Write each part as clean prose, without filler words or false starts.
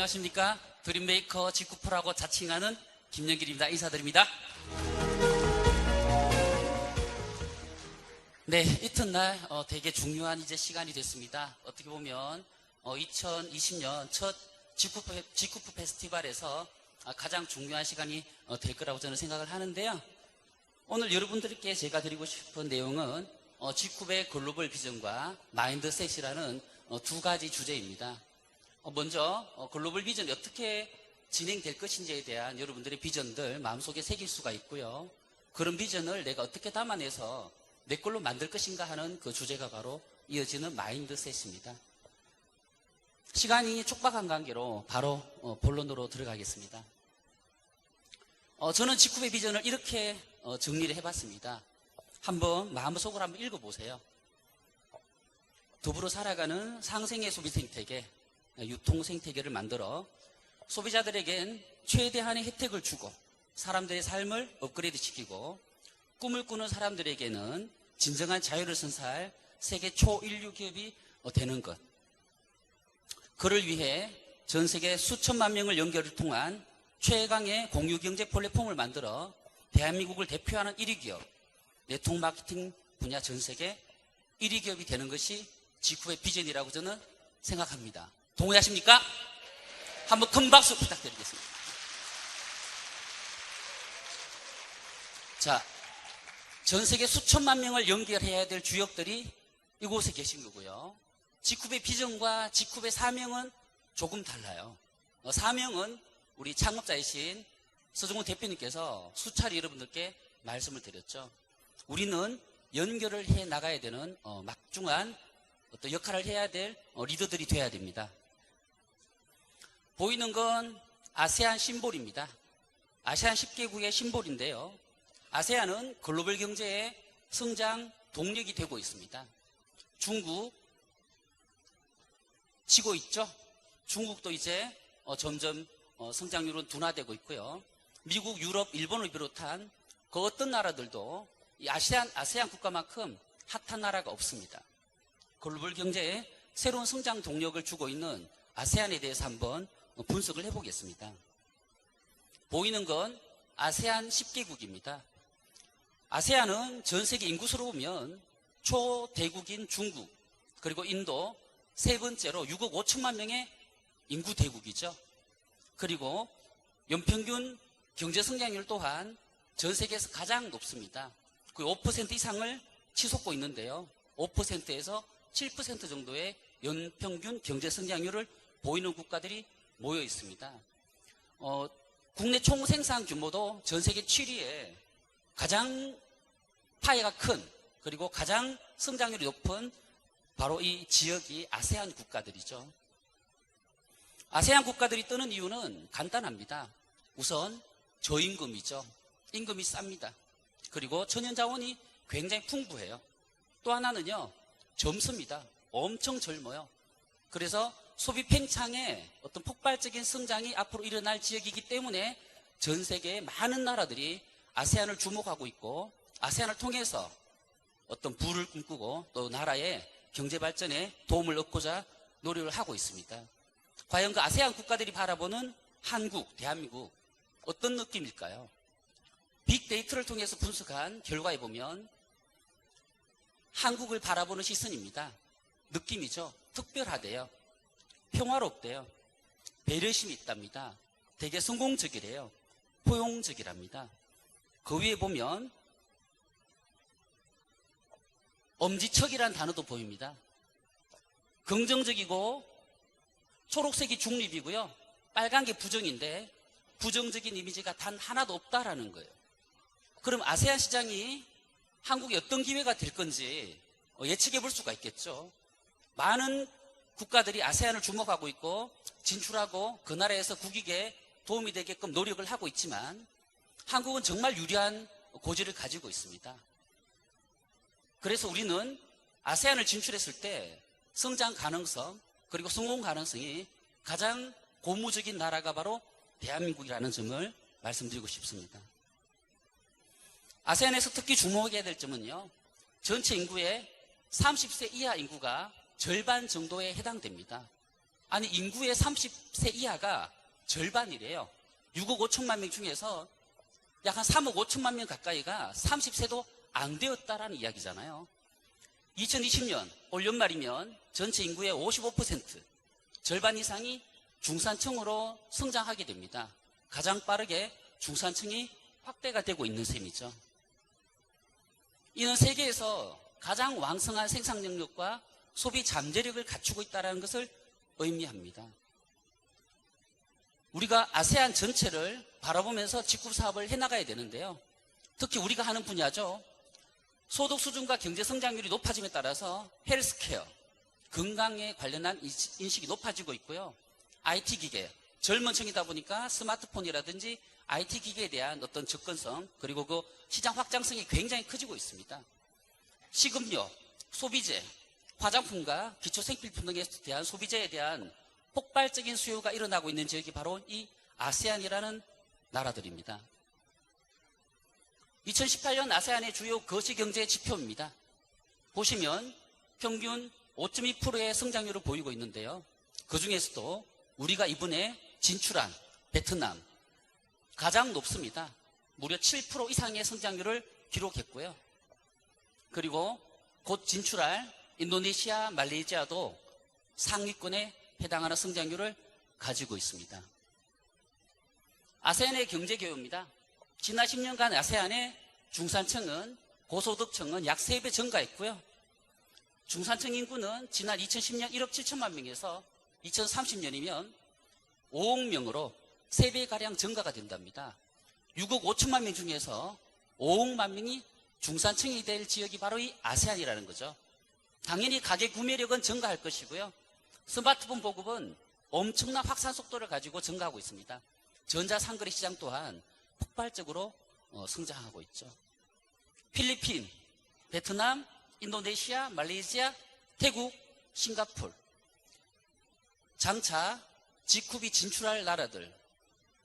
안녕하십니까. 드림메이커 직구프라고 자칭하는 김영길입니다. 인사드립니다. 네, 이튿날 되게 중요한 이제 시간이 됐습니다. 어떻게 보면 2020년 첫 직구프 페스티벌에서 가장 중요한 시간이 될 거라고 저는 생각을 하는데요. 오늘 여러분들께 제가 드리고 싶은 내용은 직구의 글로벌 비전과 마인드셋이라는 두 가지 주제입니다. 먼저 글로벌 비전이 어떻게 진행될 것인지에 대한 여러분들의 비전들 마음속에 새길 수가 있고요. 그런 비전을 내가 어떻게 담아내서 내 걸로 만들 것인가 하는 그 주제가 바로 이어지는 마인드셋입니다. 시간이 촉박한 관계로 바로 본론으로 들어가겠습니다. 저는 직구의 비전을 이렇게 정리를 해봤습니다. 한번 마음속으로 한번 읽어보세요. 더불어 살아가는 상생의 소비 생태계, 유통 생태계를 만들어 소비자들에겐 최대한의 혜택을 주고 사람들의 삶을 업그레이드 시키고 꿈을 꾸는 사람들에게는 진정한 자유를 선사할 세계 초인류 기업이 되는 것. 그를 위해 전 세계 수천만 명을 연결을 통한 최강의 공유경제 플랫폼을 만들어 대한민국을 대표하는 1위 기업, 네트워크 마케팅 분야 전 세계 1위 기업이 되는 것이 직구의 비전이라고 저는 생각합니다. 동의하십니까? 한번 큰 박수 부탁드리겠습니다. 자, 전 세계 수천만 명을 연결해야 될 주역들이 이곳에 계신 거고요. 직구의 비전과 직구의 사명은 조금 달라요. 사명은 우리 창업자이신 서정훈 대표님께서 수차례 여러분들께 말씀을 드렸죠. 우리는 연결을 해 나가야 되는 막중한 어떤 역할을 해야 될 리더들이 돼야 됩니다. 보이는 건 아세안 심볼입니다. 아세안 10개국의 심볼인데요. 아세안은 글로벌 경제의 성장 동력이 되고 있습니다. 중국 치고 있죠. 중국도 이제 점점 성장률은 둔화되고 있고요. 미국, 유럽, 일본을 비롯한 그 어떤 나라들도 이 아세안 국가만큼 핫한 나라가 없습니다. 글로벌 경제에 새로운 성장 동력을 주고 있는 아세안에 대해서 한번 분석을 해보겠습니다. 보이는 건 아세안 10개국입니다. 아세안은 전 세계 인구수로 보면 초대국인 중국 그리고 인도 세 번째로 6억 5천만 명의 인구 대국이죠. 그리고 연평균 경제 성장률 또한 전 세계에서 가장 높습니다. 거의 5% 이상을 치솟고 있는데요. 5%에서 7% 정도의 연평균 경제 성장률을 보이는 국가들이 모여 있습니다. 국내 총생산 규모도 전 세계 7위에 가장 파이가 큰 그리고 가장 성장률이 높은 바로 이 지역이 아세안 국가들이죠. 아세안 국가들이 뜨는 이유는 간단합니다. 우선 저임금이죠. 임금이 쌉니다. 그리고 천연자원이 굉장히 풍부해요. 또 하나는요, 젊습니다. 엄청 젊어요. 그래서 소비 팽창의 어떤 폭발적인 성장이 앞으로 일어날 지역이기 때문에 전 세계의 많은 나라들이 아세안을 주목하고 있고 아세안을 통해서 어떤 부를 꿈꾸고 또 나라의 경제 발전에 도움을 얻고자 노력을 하고 있습니다. 과연 그 아세안 국가들이 바라보는 한국, 대한민국 어떤 느낌일까요? 빅데이터를 통해서 분석한 결과에 보면 한국을 바라보는 시선입니다. 느낌이죠. 특별하대요. 평화롭대요. 배려심이 있답니다. 되게 성공적이래요. 포용적이랍니다. 그 위에 보면 엄지척이라는 단어도 보입니다. 긍정적이고 초록색이 중립이고요. 빨간 게 부정인데 부정적인 이미지가 단 하나도 없다라는 거예요. 그럼 아세안 시장이 한국에 어떤 기회가 될 건지 예측해 볼 수가 있겠죠. 많은 국가들이 아세안을 주목하고 있고 진출하고 그 나라에서 국익에 도움이 되게끔 노력을 하고 있지만 한국은 정말 유리한 고지를 가지고 있습니다. 그래서 우리는 아세안을 진출했을 때 성장 가능성 그리고 성공 가능성이 가장 고무적인 나라가 바로 대한민국이라는 점을 말씀드리고 싶습니다. 아세안에서 특히 주목해야 될 점은요, 전체 인구의 30세 이하 인구가 절반 정도에 해당됩니다. 아니, 인구의 30세 이하가 절반이래요. 6억 5천만 명 중에서 약 한 3억 5천만 명 가까이가 30세도 안 되었다라는 이야기잖아요. 2020년 올 연말이면 전체 인구의 55%, 절반 이상이 중산층으로 성장하게 됩니다. 가장 빠르게 중산층이 확대가 되고 있는 셈이죠. 이는 세계에서 가장 왕성한 생산 능력과 소비 잠재력을 갖추고 있다는 것을 의미합니다. 우리가 아세안 전체를 바라보면서 직구 사업을 해나가야 되는데요. 특히 우리가 하는 분야죠. 소득 수준과 경제 성장률이 높아짐에 따라서 헬스케어, 건강에 관련한 인식이 높아지고 있고요. IT 기계, 젊은 층이다 보니까 스마트폰이라든지 IT 기계에 대한 어떤 접근성, 그리고 그 시장 확장성이 굉장히 커지고 있습니다. 식음료, 소비재, 화장품과 기초 생필품 등에 대한 소비재에 대한 폭발적인 수요가 일어나고 있는 지역이 바로 이 아세안이라는 나라들입니다. 2018년 아세안의 주요 거시경제 지표입니다. 보시면 평균 5.2%의 성장률을 보이고 있는데요. 그 중에서도 우리가 이번에 진출한 베트남 가장 높습니다. 무려 7% 이상의 성장률을 기록했고요. 그리고 곧 진출할 인도네시아, 말레이시아도 상위권에 해당하는 성장률을 가지고 있습니다. 아세안의 경제 개요입니다. 지난 10년간 아세안의 중산층은 고소득층은 약 3배 증가했고요. 중산층 인구는 지난 2010년 1억 7천만 명에서 2030년이면 5억 명으로 3배가량 증가가 된답니다. 6억 5천만 명 중에서 5억만 명이 중산층이 될 지역이 바로 이 아세안이라는 거죠. 당연히 가계 구매력은 증가할 것이고요. 스마트폰 보급은 엄청난 확산 속도를 가지고 증가하고 있습니다. 전자상거래 시장 또한 폭발적으로 성장하고 있죠. 필리핀, 베트남, 인도네시아, 말레이시아, 태국, 싱가포르. 장차 G9이 진출할 나라들,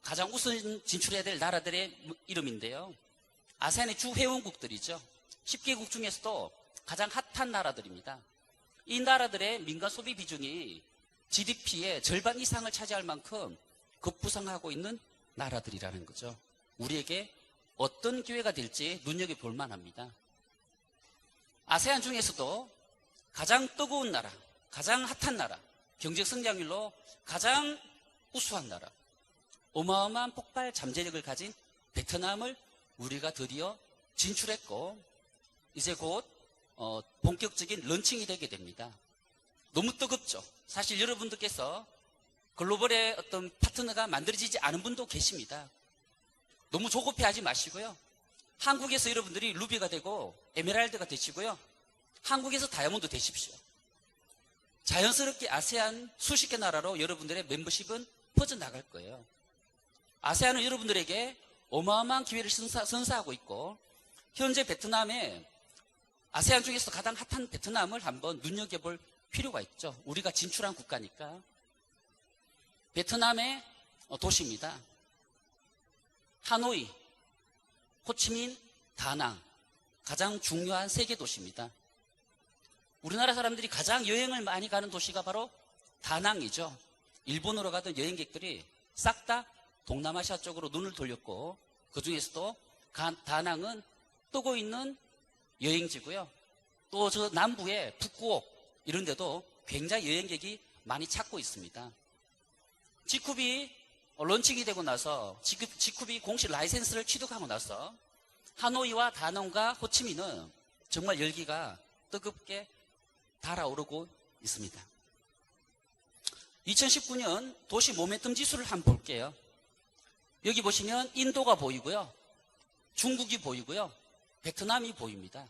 가장 우선 진출해야 될 나라들의 이름인데요. 아세안의 주 회원국들이죠. 10개국 중에서도 가장 핫한 나라들입니다. 이 나라들의 민간 소비 비중이 GDP의 절반 이상을 차지할 만큼 급부상하고 있는 나라들이라는 거죠. 우리에게 어떤 기회가 될지 눈여겨볼 만합니다. 아세안 중에서도 가장 뜨거운 나라, 가장 핫한 나라, 경제 성장률로 가장 우수한 나라, 어마어마한 폭발 잠재력을 가진 베트남을 우리가 드디어 진출했고 이제 곧 본격적인 런칭이 되게 됩니다. 너무 뜨겁죠. 사실 여러분들께서 글로벌의 어떤 파트너가 만들어지지 않은 분도 계십니다. 너무 조급해하지 마시고요. 한국에서 여러분들이 루비가 되고 에메랄드가 되시고요. 한국에서 다이아몬드 되십시오. 자연스럽게 아세안 수십 개 나라로 여러분들의 멤버십은 퍼져나갈 거예요. 아세안은 여러분들에게 어마어마한 기회를 선사하고 있고 현재 베트남에 아세안 중에서 가장 핫한 베트남을 한번 눈여겨볼 필요가 있죠. 우리가 진출한 국가니까. 베트남의 도시입니다. 하노이, 호치민, 다낭 가장 중요한 세계 도시입니다. 우리나라 사람들이 가장 여행을 많이 가는 도시가 바로 다낭이죠. 일본으로 가던 여행객들이 싹 다 동남아시아 쪽으로 눈을 돌렸고 그 중에서도 다낭은 뜨고 있는 여행지고요. 또 저 남부의 푸꾸옥 이런 데도 굉장히 여행객이 많이 찾고 있습니다. G9이 런칭이 되고 나서 G9이 공식 라이센스를 취득하고 나서 하노이와 다낭과 호치민은 정말 열기가 뜨겁게 달아오르고 있습니다. 2019년 도시 모멘텀 지수를 한번 볼게요. 여기 보시면 인도가 보이고요. 중국이 보이고요. 베트남이 보입니다.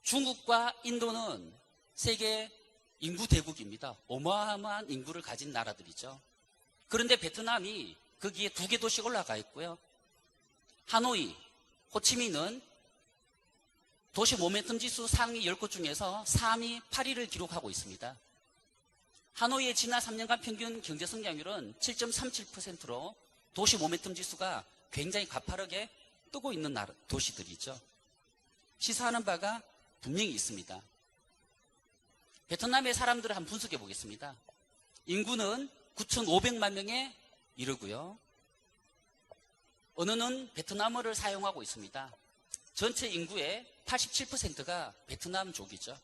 중국과 인도는 세계 인구 대국입니다. 어마어마한 인구를 가진 나라들이죠. 그런데 베트남이 거기에 2개 도시가 올라가 있고요. 하노이, 호치민은 도시 모멘텀 지수 상위 10곳 중에서 3위, 8위를 기록하고 있습니다. 하노이의 지난 3년간 평균 경제 성장률은 7.37%로 도시 모멘텀 지수가 굉장히 가파르게 뜨고 있는 도시들이죠. 시사하는 바가 분명히 있습니다. 베트남의 사람들을 한번 분석해 보겠습니다. 인구는 9,500만 명에 이르고요. 언어는 베트남어를 사용하고 있습니다. 전체 인구의 87%가 베트남족이죠.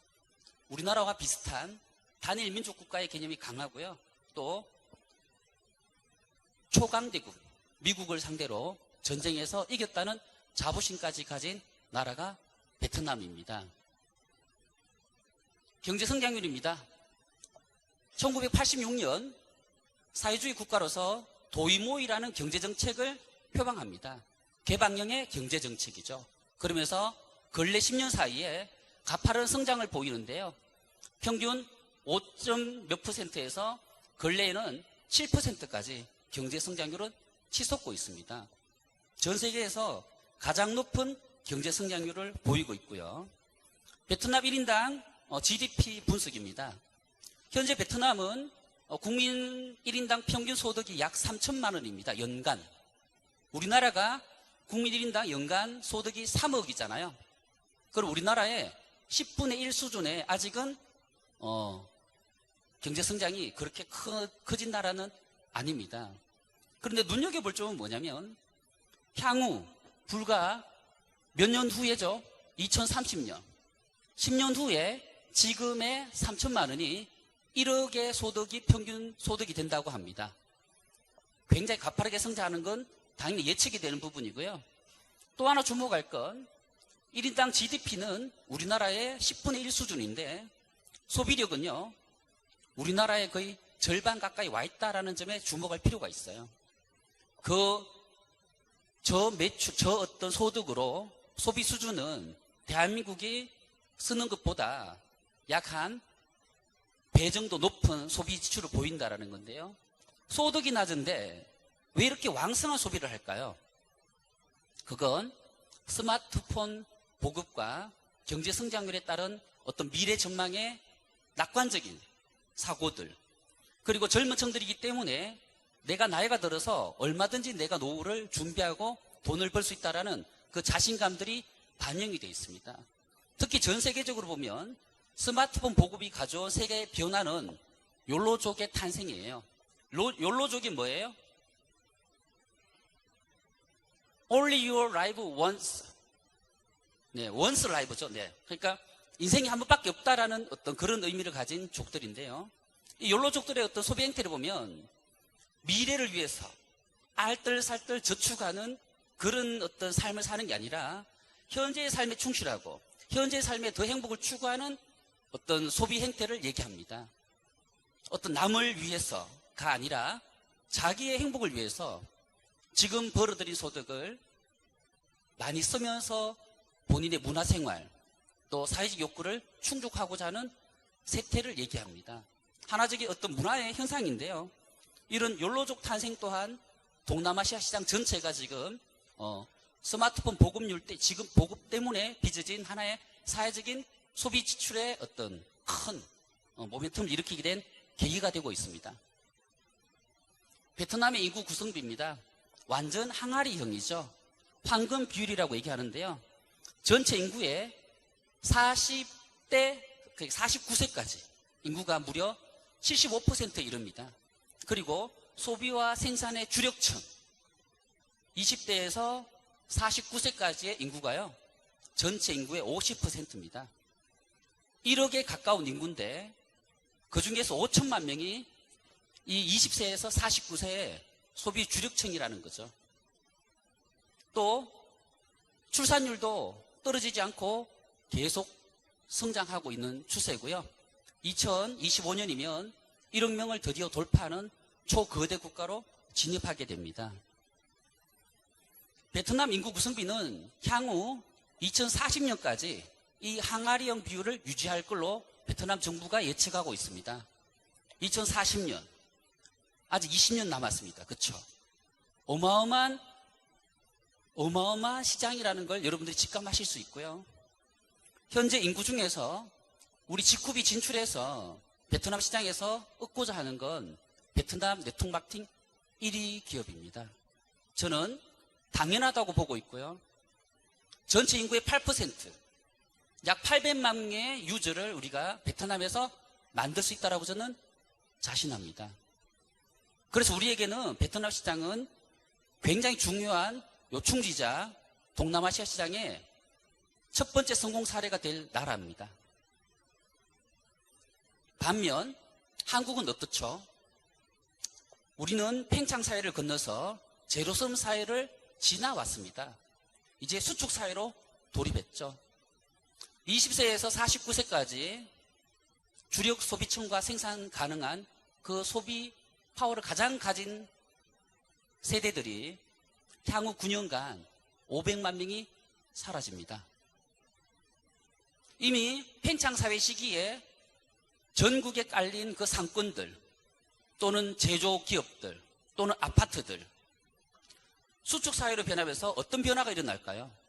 우리나라와 비슷한 단일 민족 국가의 개념이 강하고요. 또 초강대국, 미국을 상대로 전쟁에서 이겼다는 자부심까지 가진 나라가 베트남입니다. 경제 성장률입니다. 1986년 사회주의 국가로서 도이모이라는 경제정책을 표방합니다. 개방형의 경제정책이죠. 그러면서 근래 10년 사이에 가파른 성장을 보이는데요. 평균 5몇 %에서 근래에는 7%까지 경제 성장률은 치솟고 있습니다. 전 세계에서 가장 높은 경제 성장률을 보이고 있고요. 베트남 1인당 GDP 분석입니다. 현재 베트남은 국민 1인당 평균 소득이 약 3천만 원입니다. 연간. 우리나라가 국민 1인당 연간 소득이 3억이잖아요. 그럼 우리나라의 10분의 1 수준에 아직은 경제 성장이 그렇게 커진 나라는 아닙니다. 그런데 눈여겨볼 점은 뭐냐면 향후 불과 몇 년 후에죠. 2030년. 10년 후에 지금의 3천만 원이 1억의 소득이 평균 소득이 된다고 합니다. 굉장히 가파르게 성장하는 건 당연히 예측이 되는 부분이고요. 또 하나 주목할 건 1인당 GDP는 우리나라의 10분의 1 수준인데 소비력은요. 우리나라의 거의 절반 가까이 와 있다라는 점에 주목할 필요가 있어요. 저 어떤 소득으로 소비 수준은 대한민국이 쓰는 것보다 약 한 배 정도 높은 소비 지출을 보인다라는 건데요. 소득이 낮은데 왜 이렇게 왕성한 소비를 할까요? 그건 스마트폰 보급과 경제 성장률에 따른 어떤 미래 전망의 낙관적인 사고들, 그리고 젊은 층들이기 때문에 내가 나이가 들어서 얼마든지 내가 노후를 준비하고 돈을 벌 수 있다라는 그 자신감들이 반영이 되어 있습니다. 특히 전 세계적으로 보면 스마트폰 보급이 가져온 세계의 변화는 욜로족의 탄생이에요. 욜로족이 뭐예요? Only your life once. 네, once life죠. 네. 그러니까 인생이 한 번밖에 없다라는 어떤 그런 의미를 가진 족들인데요. 이 욜로족들의 어떤 소비 행태를 보면 미래를 위해서 알뜰살뜰 저축하는 그런 어떤 삶을 사는 게 아니라 현재의 삶에 충실하고 현재의 삶에 더 행복을 추구하는 어떤 소비 행태를 얘기합니다. 어떤 남을 위해서가 아니라 자기의 행복을 위해서 지금 벌어들인 소득을 많이 쓰면서 본인의 문화생활 또 사회적 욕구를 충족하고자 하는 세태를 얘기합니다. 하나적인 어떤 문화의 현상인데요. 이런 욜로족 탄생 또한 동남아시아 시장 전체가 지금 스마트폰 보급률 때 지금 보급 때문에 빚어진 하나의 사회적인 소비 지출의 어떤 큰 모멘텀을 일으키게 된 계기가 되고 있습니다. 베트남의 인구 구성비입니다. 완전 항아리형이죠. 황금 비율이라고 얘기하는데요. 전체 인구의 40대 49세까지 인구가 무려 75%에 이릅니다. 그리고 소비와 생산의 주력층 20대에서 49세까지의 인구가요. 전체 인구의 50%입니다. 1억에 가까운 인구인데 그중에서 5천만 명이 이 20세에서 49세의 소비 주력층이라는 거죠. 또 출산율도 떨어지지 않고 계속 성장하고 있는 추세고요. 2025년이면 1억 명을 드디어 돌파하는 초거대 국가로 진입하게 됩니다. 베트남 인구 구성비는 향후 2040년까지 이 항아리형 비율을 유지할 걸로 베트남 정부가 예측하고 있습니다. 2040년 아직 20년 남았습니다. 그렇죠? 어마어마한 시장이라는 걸 여러분들이 직감하실 수 있고요. 현재 인구 중에서 우리 직후비 진출해서 베트남 시장에서 얻고자 하는 건 베트남 네트워크 1위 기업입니다. 저는 당연하다고 보고 있고요. 전체 인구의 8%, 약 800만 명의 유저를 우리가 베트남에서 만들 수 있다고 저는 자신합니다. 그래서 우리에게는 베트남 시장은 굉장히 중요한 요충지자 동남아시아 시장의 첫 번째 성공 사례가 될 나라입니다. 반면 한국은 어떻죠? 우리는 팽창 사회를 건너서 제로섬 사회를 지나왔습니다. 이제 수축 사회로 돌입했죠. 20세에서 49세까지 주력 소비층과 생산 가능한 그 소비 파워를 가장 가진 세대들이 향후 9년간 500만 명이 사라집니다. 이미 팽창사회 시기에 전국에 깔린 그 상권들 또는 제조기업들 또는 아파트들 수축사회로 변하면서 어떤 변화가 일어날까요?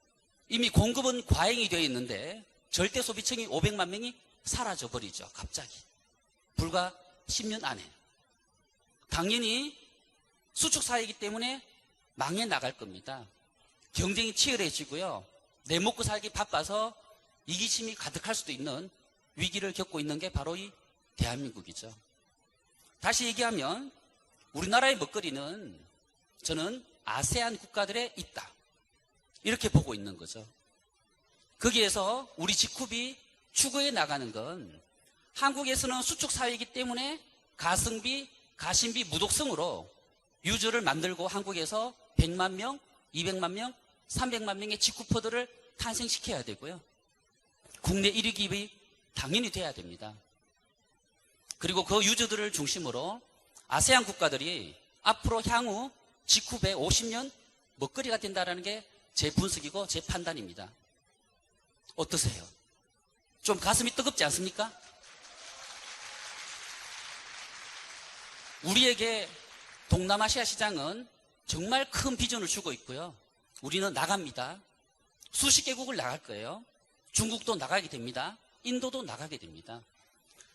이미 공급은 과잉이 되어 있는데 절대 소비층이 500만 명이 사라져버리죠. 갑자기. 불과 10년 안에. 당연히 수축사회이기 때문에 망해 나갈 겁니다. 경쟁이 치열해지고요. 내 먹고 살기 바빠서 이기심이 가득할 수도 있는 위기를 겪고 있는 게 바로 이 대한민국이죠. 다시 얘기하면 우리나라의 먹거리는 저는 아세안 국가들에 있다. 이렇게 보고 있는 거죠. 거기에서 우리 직급이 추구해 나가는 건 한국에서는 수축사회이기 때문에 가성비, 가심비, 무독성으로 유저를 만들고 한국에서 100만 명, 200만 명, 300만 명의 직구퍼들을 탄생시켜야 되고요. 국내 1위 기업이 당연히 돼야 됩니다. 그리고 그 유저들을 중심으로 아세안 국가들이 앞으로 향후 직후배 50년 먹거리가 된다는 게 제 분석이고 제 판단입니다. 어떠세요? 좀 가슴이 뜨겁지 않습니까? 우리에게 동남아시아 시장은 정말 큰 비전을 주고 있고요. 우리는 나갑니다. 수십 개국을 나갈 거예요. 중국도 나가게 됩니다. 인도도 나가게 됩니다.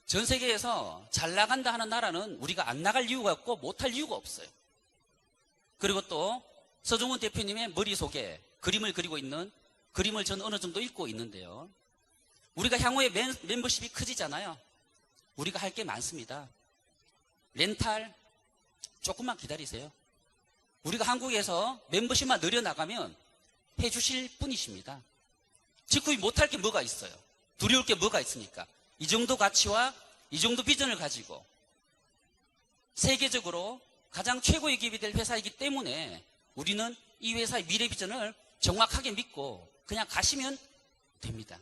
전 세계에서 잘 나간다 하는 나라는 우리가 안 나갈 이유가 없고 못할 이유가 없어요. 그리고 또 서정훈 대표님의 머릿속에 그림을 그리고 있는 그림을 저는 어느 정도 읽고 있는데요. 우리가 향후에 멤버십이 커지잖아요. 우리가 할 게 많습니다. 렌탈 조금만 기다리세요. 우리가 한국에서 멤버십만 늘려나가면 해주실 분이십니다. 직후에 못할 게 뭐가 있어요? 두려울 게 뭐가 있습니까? 이 정도 가치와 이 정도 비전을 가지고 세계적으로 가장 최고의 기업이 될 회사이기 때문에 우리는 이 회사의 미래 비전을 정확하게 믿고 그냥 가시면 됩니다.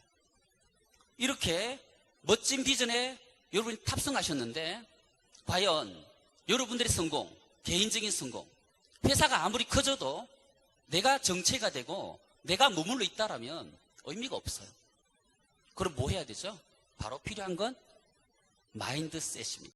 이렇게 멋진 비전에 여러분이 탑승하셨는데 과연 여러분들의 성공, 개인적인 성공, 회사가 아무리 커져도 내가 정체가 되고 내가 머물러 있다라면 의미가 없어요. 그럼 뭐 해야 되죠? 바로 필요한 건 마인드셋입니다.